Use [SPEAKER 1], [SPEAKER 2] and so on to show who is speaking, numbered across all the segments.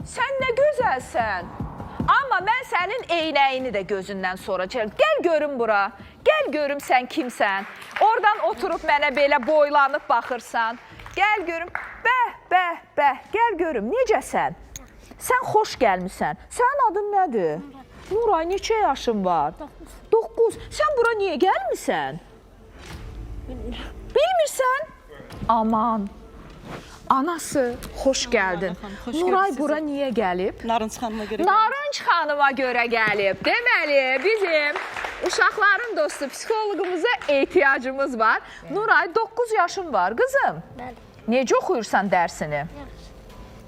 [SPEAKER 1] sən nə gözəlsən. Amma mən sənin eynəyini də gözündən sonra çəkirəm. Gəl görüm bura. Gəl görüm sən kimsən. Oradan oturub mənə belə boylanıb baxırsan. Gəl görüm. Bəh. Gəl görüm. Necəsən? Sən xoş gəlmişsən. Sənin adın nədir? Nuray, neçə yaşın var? 9. Sən bura niyə gəlmirsən? Bilmirsən? Aman. Anası, xoş gəldin. Nuray bura niyə gəlib?
[SPEAKER 2] Narınç xanıma görə.
[SPEAKER 1] Narınç xanıma görə gəlib. Deməli, bizim uşaqların dostu psixologumuza ehtiyacımız var. Nuray, 9 yaşın var, qızım. Necə oxuyursan dərsini?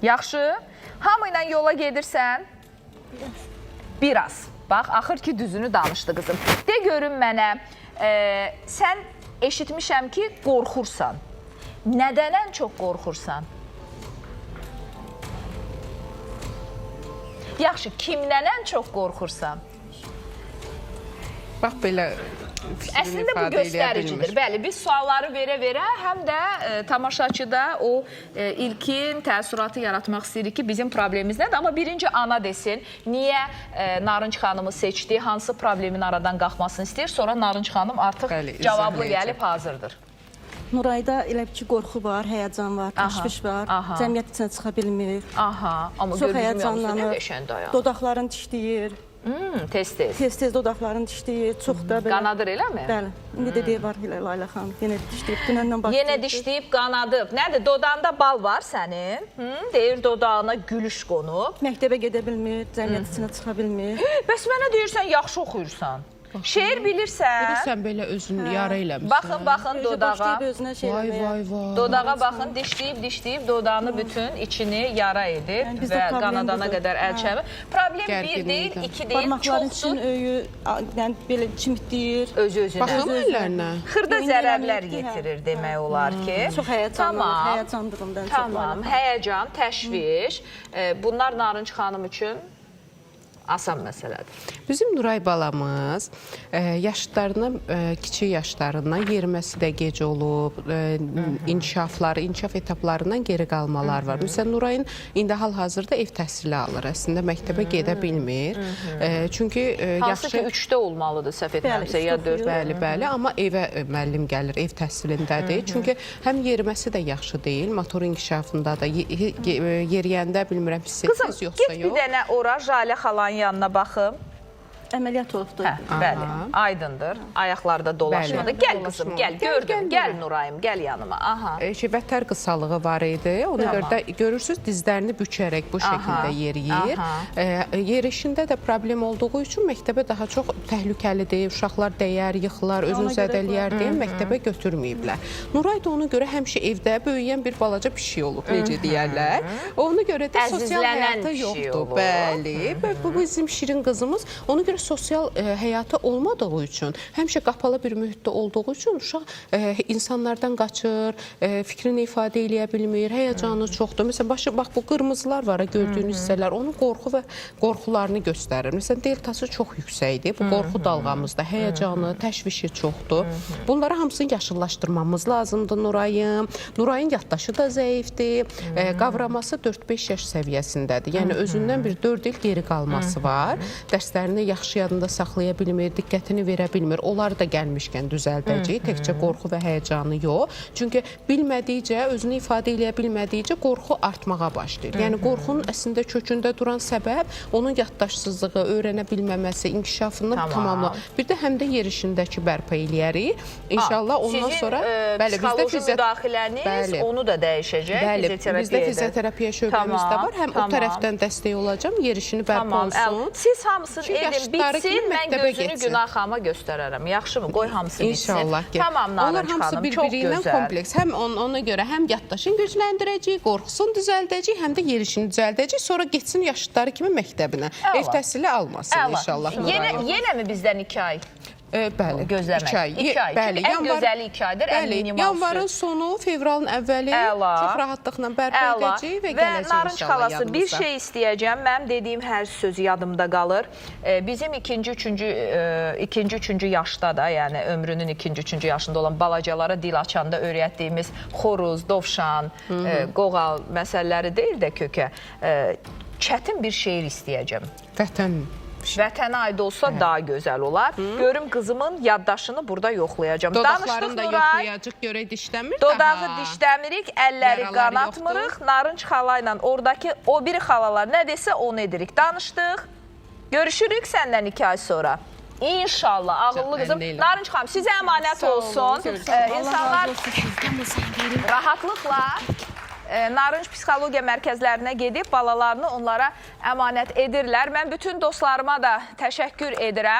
[SPEAKER 1] Yaxşı. Hamı ilə yola gedirsən? Biraz. Bax, axır ki, düzünü danışdı qızım. De görün mənə, sən eşitmişəm ki, qorxursan. Nədən ən çox qorxursan? Yaxşı, kimdən ən çox qorxursan?
[SPEAKER 3] Bax, belə
[SPEAKER 1] Əslində bu göstəricidir. Bəli, biz sualları verə-verə həm də tamaşaçıda o ilkin təəssüratı yaratmaq istəyirik ki, bizim problemimiz nədir? Amma birinci ana desin, niyə Narınç xanımı seçdi, hansı problemin aradan qalxmasını istəyir, sonra Narınç xanım artıq cavablı gəlib hazırdır.
[SPEAKER 2] Nurayda elə ki, qorxu var, həyəcan var, təşviş var, cəmiyyət içinə çıxa bilmir.
[SPEAKER 1] Amma görürüm yalnız nə qəşən dayan.
[SPEAKER 2] Dodaqların dişləyir.
[SPEAKER 1] Tez-tez.
[SPEAKER 2] Tez-tez dodaqların dişləyir, çox da belə.
[SPEAKER 1] Qanadır, eləmi?
[SPEAKER 2] Bəli. İndi dediyi var Layla xanım, yenə dişləyib, dünəndən başlayıb.
[SPEAKER 1] Yenə dişləyib, qanadıb. Nədir, dodağında bal var sənin? Deyir, dodağına gülüş qonub.
[SPEAKER 2] Məktəbə gedə bilmir, cəmiyyət içinə çıxa bilmir.
[SPEAKER 1] Bəs mənə deyirsən, yaxşı oxuyursan. Şeir bilirsən.
[SPEAKER 3] Bilirsən, belə özünü yara eləmişsən.
[SPEAKER 1] Baxın dodağa.
[SPEAKER 2] Başlayıb özünə şey eləməyə.
[SPEAKER 3] Vay.
[SPEAKER 1] Dodağa baxın, dişləyib, dodağını bütün içini yara edib və qanadana qədər əl çəmir. Problem bir deyil, iki deyil,
[SPEAKER 2] parmaqların
[SPEAKER 1] çoxdur.
[SPEAKER 2] üçün öyü, yəni belə çimitləyir.
[SPEAKER 1] Öz-özünə.
[SPEAKER 3] Baxın əllərinə.
[SPEAKER 1] Xırda zərərlər yetirir demək olar ki.
[SPEAKER 2] Çox həyəcandığımdan çox.
[SPEAKER 1] Tamam, həyəcan, təşviş. Bunlar Narınç xanım üçün asan məsələdir.
[SPEAKER 3] Bizim Nuray balamız yaşlarına, kiçik yaşlarından yeriməsi də gec olub, inkişaf etaplarından geri qalmalar var. Məsələn, Nurayın indi hal-hazırda ev təhsili alır. Əslində məktəbə gedə bilmir. Çünki
[SPEAKER 1] hansı ki 3-də olmalıdır, səhv etməmsə, ya 4.
[SPEAKER 3] Bəli, amma evə müəllim gəlir, ev təhsilindədir. Çünki həm yeriməsi də yaxşı deyil, motor inkişafında da yeriyəndə bilmirəm, hiss etsiniz yoxsa yox.
[SPEAKER 1] Git bir dənə ora Jalə xalanın yanına baxım.
[SPEAKER 2] Əməliyyat olubdur.
[SPEAKER 1] Bəli, aydındır. Ayaqlarda dolaşmadı. Gəl qızım, gəl, gördüm. Gəl Nurayım, gəl yanıma.
[SPEAKER 3] Vətər qısalığı var idi. Ona görə də görürsünüz, dizlərini bükərək bu şəkildə yeriyir. Yerişində də problem olduğu üçün məktəbə daha çox təhlükəlidir. Uşaqlar dəyər, yıxılar, özünü zədələyər deyə məktəbə götürməyiblər. Nuray da ona görə həmişə evdə böyüyən bir balaca pişik olub, necə deyərlər. Ona görə də sosial həyatı yoxdur. Bəli, bu bizim şirin qızımız. Ona görə sosial həyatı olmadığı üçün, həmişə qapalı bir mühitdə olduğu üçün uşaq insanlardan qaçır, fikrini ifadə eləyə bilmir, həyəcanı çoxdur. Məsələn, bax bu qırmızılar var, gördüyünüz hissələr, onun qorxu və qorxularını göstərir. Məsələn, deltası çox yüksəkdir, bu qorxu dalğamızda həyəcanı, təşvişi çoxdur. Bunları hamısını yaşıllaşdırmamız lazımdır Nurayın. Nurayın yaddaşı da zəifdir, qavraması 4-5 yaş səviyyəsindədir. Yəni, özündən bir 4 il geri qalması var. Dərslərini yaxşı yadında saxlaya bilmir, diqqətini verə bilmir. Onları da gəlmişkən düzəldəcək, təkcə qorxu və həyəcanı yox. Çünki bilmədikcə, özünü ifadə eləyə bilmədikcə qorxu artmağa başlayır. Yəni, qorxunun əslində kökündə duran səbəb onun yaddaşsızlığı, öyrənə bilməməsi, inkişafından tamamla. Bir də həm də yerişindəki bərpa eləyərik. İnşallah ondan sonra...
[SPEAKER 1] Sizin psixoloji müdaxiləniz onu da dəyişəcək.
[SPEAKER 3] Bəli, bizdə fizioterapiya şöbəmiz də var. Həm o tərəfdən dəstək olacam, yerişini bərpa olsun.
[SPEAKER 1] Siz hamısını edin, bitsin, mən gözünü Günah xanıma göstərərəm. Yaxşımı? Qoy hamısı bitsin.
[SPEAKER 3] İnşallah.
[SPEAKER 1] Tamam, Narınç xanım, çox gözəl.
[SPEAKER 3] Kompleks. Həm ona görə həm yaddaşını gücləndirəcək, qorxusunu düzəldəcək, həm də yerişini düzəldəcək. Sonra getsin yaşlıları kimi məktəbinə. Ev təhsili almasın inşallah.
[SPEAKER 1] Yenə mi bizdən 2 ay?
[SPEAKER 3] Bəli,
[SPEAKER 1] gözləmək. 2 ay. Çünki ən gözəli 2 aydır, ən minimal
[SPEAKER 3] yanvarın sonu, fevralın əvvəli çox rahatlıqla bərpa edəcək və gələcək
[SPEAKER 1] inşallah. Və Narınç xalası, bir şey istəyəcəm. Mənim dediyim hər söz yadımda qalır. Bizim ikinci, üçüncü yaşda da, yəni ömrünün ikinci, üçüncü yaşında olan balacalara dil açanda öyrətdiyimiz xoruz, dovşan, qoğal məsələləri deyil də kökə. çətin bir şeir istəyəcəm.
[SPEAKER 3] Vətən.
[SPEAKER 1] Vətənə aid olsa daha gözəl olar. Görüm qızımın yaddaşını burada yoxlayacağım.
[SPEAKER 3] Dodaqlarını da yoxlayacaq, görək dişləmir
[SPEAKER 1] Dodağı
[SPEAKER 3] daha.
[SPEAKER 1] dişləmirik, əlləri
[SPEAKER 3] Yaraları
[SPEAKER 1] qanatmırıq. Narınc xalayla oradakı o biri xalalar nə desə onu edirik. Danışdıq. Görüşürük səndən 2 ay sonra. İnşallah, ağıllı qızım. Narınc xanım, sizə əmanət olsun. İnsanlar rahatlıqla Narınc psixologiya mərkəzlərinə gedib balalarını onlara əmanət edirlər. Mən bütün dostlarıma da təşəkkür edirəm.